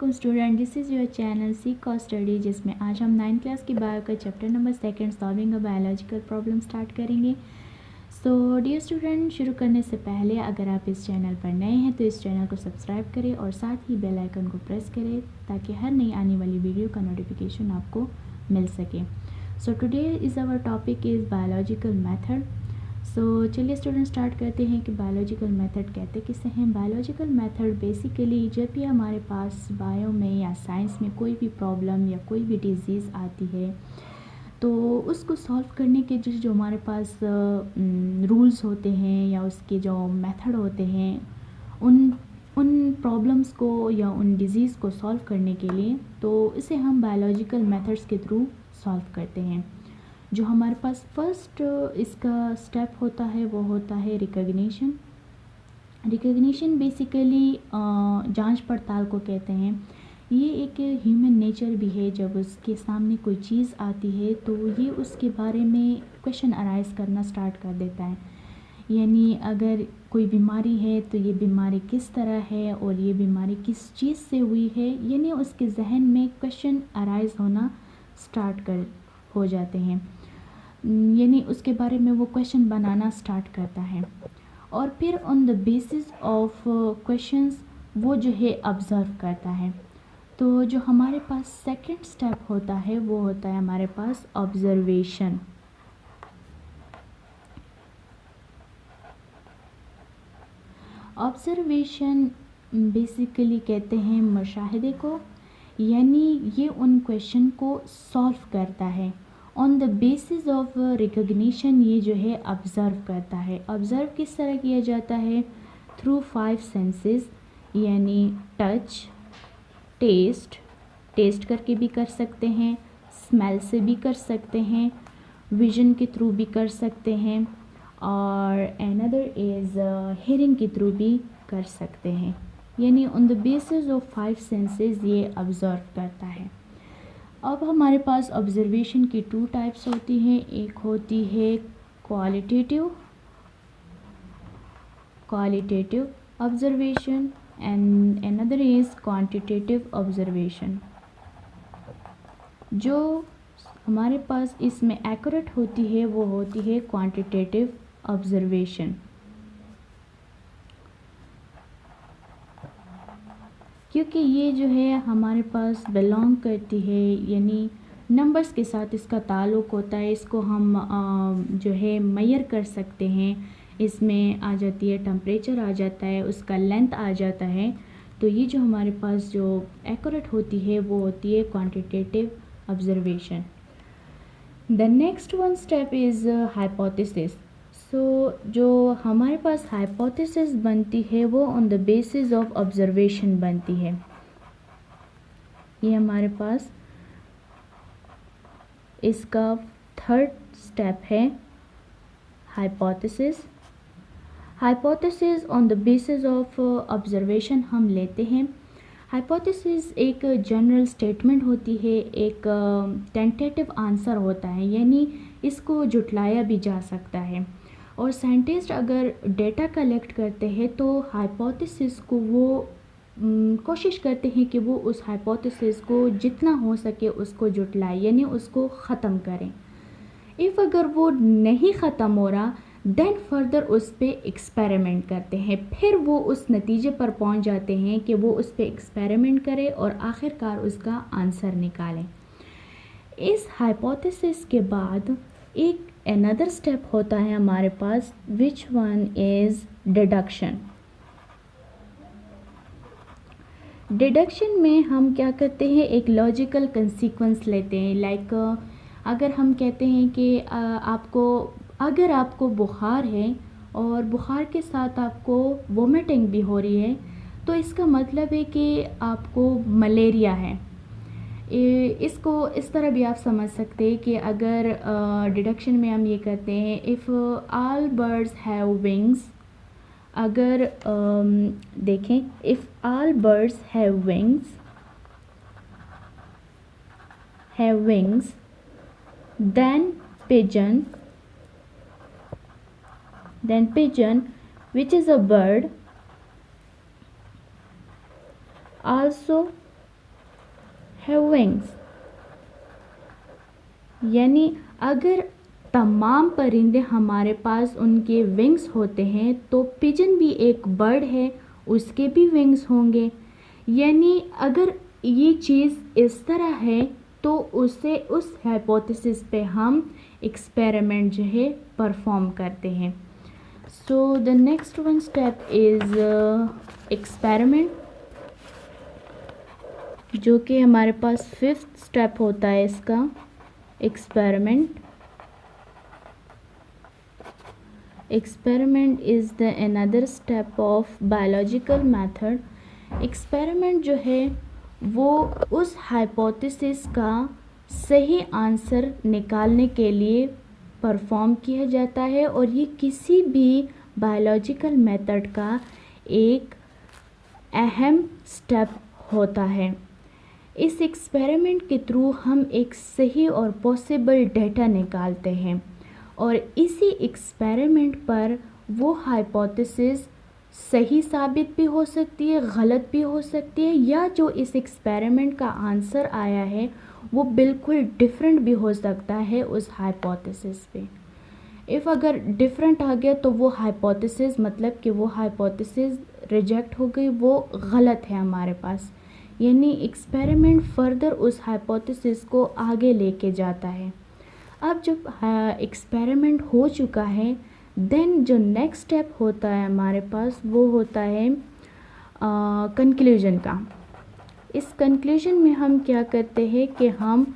वालेकुम student, this is your channel सी कॉ स्टडी, जिसमें आज हम 9th क्लास की बायो का chapter number 2 solving a biological problem start करेंगे। सो डियर स्टूडेंट, शुरू करने से पहले अगर आप इस चैनल पर नए हैं तो इस चैनल को सब्सक्राइब करें और साथ ही बेल आइकन को प्रेस करें ताकि हर नई आने वाली वीडियो का नोटिफिकेशन आपको मिल सके। So today is our topic is biological method. So चलिए स्टूडेंट स्टार्ट करते हैं कि बायोलॉजिकल मेथड कहते किसे हैं। बायोलॉजिकल मेथड बेसिकली जब भी हमारे पास बायो में या साइंस में कोई भी प्रॉब्लम या कोई भी डिजीज़ आती है तो उसको सॉल्व करने के जो हमारे पास रूल्स होते हैं या उसके जो मेथड होते हैं उन उन प्रॉब्लम्स को या उन डिजीज़ को सॉल्व करने के लिए, तो इसे हम बायोलॉजिकल मेथड्स के थ्रू सॉल्व करते हैं। जो हमारे पास फर्स्ट इसका स्टेप होता है वो होता है रिकग्निशन। रिकग्निशन बेसिकली जांच पड़ताल को कहते हैं। ये एक ह्यूमन नेचर भी है, जब उसके सामने कोई चीज़ आती है तो ये उसके बारे में क्वेश्चन अराइज करना स्टार्ट कर देता है। यानी अगर कोई बीमारी है तो ये बीमारी किस तरह है और ये बीमारी किस चीज़ से हुई है, यानी उसके जहन में क्वेश्चन अराइज होना स्टार्ट हो जाते हैं, यानी उसके बारे में वो क्वेश्चन बनाना स्टार्ट करता है और फिर on the basis of questions वो जो है ऑब्ज़र्व करता है। तो जो हमारे पास सेकंड स्टेप होता है वो होता है हमारे पास ऑब्जर्वेशन। ऑब्जर्वेशन बेसिकली कहते हैं मुशाहिदे को, यानी ये उन क्वेश्चन को सॉल्व करता है। On the basis of recognition ये जो है ऑब्ज़र्व करता है। ऑब्ज़र्व किस तरह किया जाता है? थ्रू 5 सेंसेस, यानी टच, टेस्ट करके भी कर सकते हैं, स्मेल से भी कर सकते हैं, विजन के थ्रू भी कर सकते हैं और अनदर इज़ हियरिंग के थ्रू भी कर सकते हैं। यानी on the basis of 5 senses ये ऑब्ज़र्व करता है। अब हमारे पास ऑब्जर्वेशन की 2 टाइप्स होती हैं। एक होती है qualitative observation and another is quantitative observation. जो हमारे पास इसमें एक्यूरेट होती है वो होती है क्वांटिटेटिव ऑब्जर्वेशन, क्योंकि ये जो है हमारे पास बिलोंग करती है, यानी नंबर्स के साथ इसका ताल्लुक़ होता है। इसको हम जो है मेजर कर सकते हैं। इसमें आ जाती है टेम्परेचर, आ जाता है उसका लेंथ, आ जाता है। तो ये जो हमारे पास जो एक्यूरेट होती है वो होती है quantitative observation. The next one step is hypothesis. So जो हमारे पास हाइपोथेसिस बनती है वो on the basis of observation बनती है। ये हमारे पास इसका थर्ड स्टेप है hypothesis. Hypothesis on the basis of observation हम लेते हैं। हाइपोथेसिस एक जनरल स्टेटमेंट होती है, एक टेंटेटिव आंसर होता है, यानी इसको जुटलाया भी जा सकता है। और साइंटिस्ट अगर डेटा कलेक्ट करते हैं तो हाइपोथेसिस को वो कोशिश करते हैं कि वो उस हाइपोथेसिस को जितना हो सके उसको जुटलाए, यानी उसको ख़त्म करें। इफ़ अगर वो नहीं ख़त्म हो रहा देन फर्दर उस पर एक्सपेरिमेंट करते हैं। फिर वो उस नतीजे पर पहुंच जाते हैं कि वो उस पर एक्सपेरिमेंट करें और आखिरकार उसका आंसर निकालें। इस हाइपोथेसिस के बाद एक अनदर स्टेप होता है हमारे पास, which one is deduction. Deduction में हम क्या करते हैं, एक लॉजिकल कंसीक्वेंस लेते हैं। लाइक अगर हम कहते हैं कि अगर आपको बुखार है और बुखार के साथ आपको वोमिटिंग भी हो रही है तो इसका मतलब है कि आपको मलेरिया है। इसको इस तरह भी आप समझ सकते हैं कि अगर डिडक्शन में हम ये करते हैं, if all birds have wings, अगर देखें, if all birds have wings then pigeon which is a bird also have wings. यानी अगर तमाम परिंदे हमारे पास उनके विंग्स होते हैं तो पिजन भी एक बर्ड है, उसके भी विंग्स होंगे। यानी अगर ये चीज़ इस तरह है तो उसे उस हाइपोथेसिस पे हम एक्सपेरिमेंट जो है परफॉर्म करते हैं। So the next one step is experiment, जो कि हमारे पास फिफ्थ स्टेप होता है इसका, experiment. Experiment is the another step of biological method. Experiment जो है वो उस हाइपोथेसिस का सही आंसर निकालने के लिए परफॉर्म किया जाता है और ये किसी भी बायोलॉजिकल मेथड का एक अहम स्टेप होता है। इस एक्सपेरिमेंट के थ्रू हम एक सही और पॉसिबल डेटा निकालते हैं और इसी एक्सपेरिमेंट पर वो हाइपोथेसिस सही साबित भी हो सकती है, गलत भी हो सकती है, या जो इस एक्सपेरिमेंट का आंसर आया है वो बिल्कुल डिफरेंट भी हो सकता है उस हाइपोथेसिस पे। इफ़ अगर डिफरेंट आ गया तो वो हाइपोथेसिस मतलब कि वो हाइपोथेसिस रिजेक्ट हो गई, वो गलत है हमारे पास। यानी एक्सपेरिमेंट फर्दर उस हाइपोथेसिस को आगे लेके जाता है। अब जब एक्सपेरिमेंट हो चुका है देन जो नेक्स्ट स्टेप होता है हमारे पास वो होता है कंक्लूजन का। इस कंक्लूजन में हम क्या करते हैं कि हम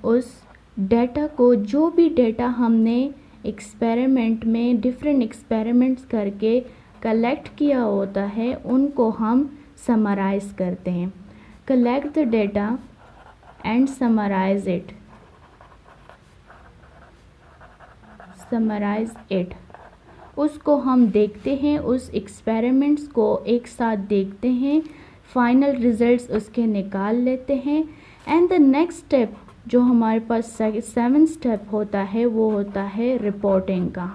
उस डेटा को, जो भी डेटा हमने एक्सपेरिमेंट में डिफरेंट एक्सपेरिमेंट्स करके कलेक्ट किया होता है, उनको हम समराइज़ करते हैं। Collect the data and summarise it. Summarise it, उसको हम देखते हैं, उस एक्सपेरिमेंट्स को एक साथ देखते हैं, फाइनल रिजल्ट्स उसके निकाल लेते हैं। एंड द नेक्स्ट स्टेप जो हमारे पास सेवन स्टेप होता है वो होता है रिपोर्टिंग का।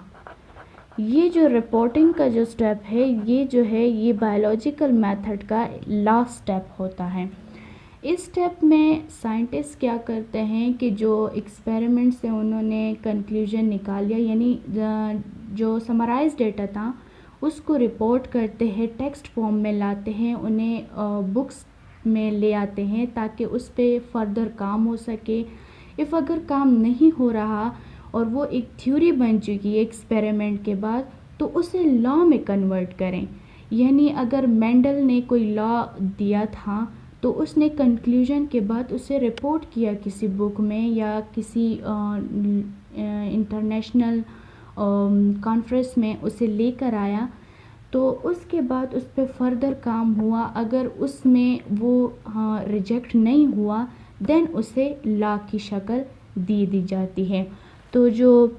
ये जो रिपोर्टिंग का जो स्टेप है ये जो है ये बायोलॉजिकल मेथड का लास्ट स्टेप होता है। इस स्टेप में साइंटिस्ट क्या करते हैं कि जो एक्सपेरिमेंट से उन्होंने कंक्लूजन निकाल लिया, यानी जो समराइज डेटा था उसको रिपोर्ट करते हैं, टेक्स्ट फॉर्म में लाते हैं, उन्हें बुक्स में ले आते हैं ताकि उस पर फर्दर काम हो सके। इफ़ अगर काम नहीं हो रहा और वो एक थ्योरी बन चुकी है एक्सपेरिमेंट के बाद, तो उसे लॉ में कन्वर्ट करें। यानी अगर मेंडल ने कोई लॉ दिया था तो उसने कंक्लूजन के बाद उसे रिपोर्ट किया किसी बुक में या किसी इंटरनेशनल कॉन्फ्रेंस में उसे लेकर आया, तो उसके बाद उस पर फर्दर काम हुआ। अगर उसमें वो रिजेक्ट नहीं हुआ देन उसे लॉ की शक्ल दी जाती है। तो जो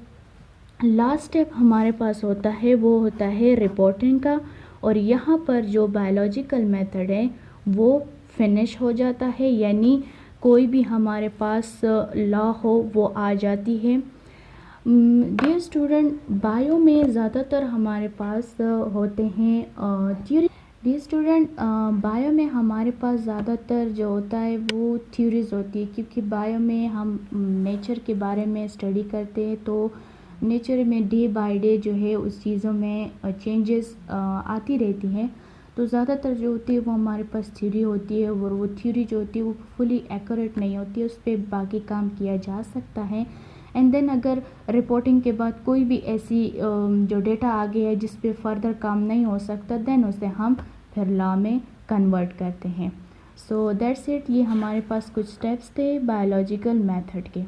लास्ट स्टेप हमारे पास होता है वो होता है रिपोर्टिंग का, और यहाँ पर जो बायोलॉजिकल मेथड है वो फिनिश हो जाता है, यानी कोई भी हमारे पास लॉ हो वो आ जाती है। डियर स्टूडेंट, बायो में ज़्यादातर हमारे पास होते हैं थ्योरी। डियर स्टूडेंट, बायो में हमारे पास ज़्यादातर जो होता है वो थ्योरीज होती है, क्योंकि बायो में हम नेचर के बारे में स्टडी करते हैं, तो नेचर में डे बाय डे जो है उस चीज़ों में चेंजेस आती रहती हैं। तो ज़्यादातर जो होती है वो हमारे पास थ्योरी होती है, और वो थ्योरी जो होती है वो फुली एक्यूरेट नहीं होती है, उस पर बाकी काम किया जा सकता है। एंड देन अगर रिपोर्टिंग के बाद कोई भी ऐसी जो डेटा आ गया है जिस पे फर्दर काम नहीं हो सकता, देन उसे हम फिर लॉ में कन्वर्ट करते हैं। सो दैट्स इट, ये हमारे पास कुछ स्टेप्स थे बायोलॉजिकल मेथड के।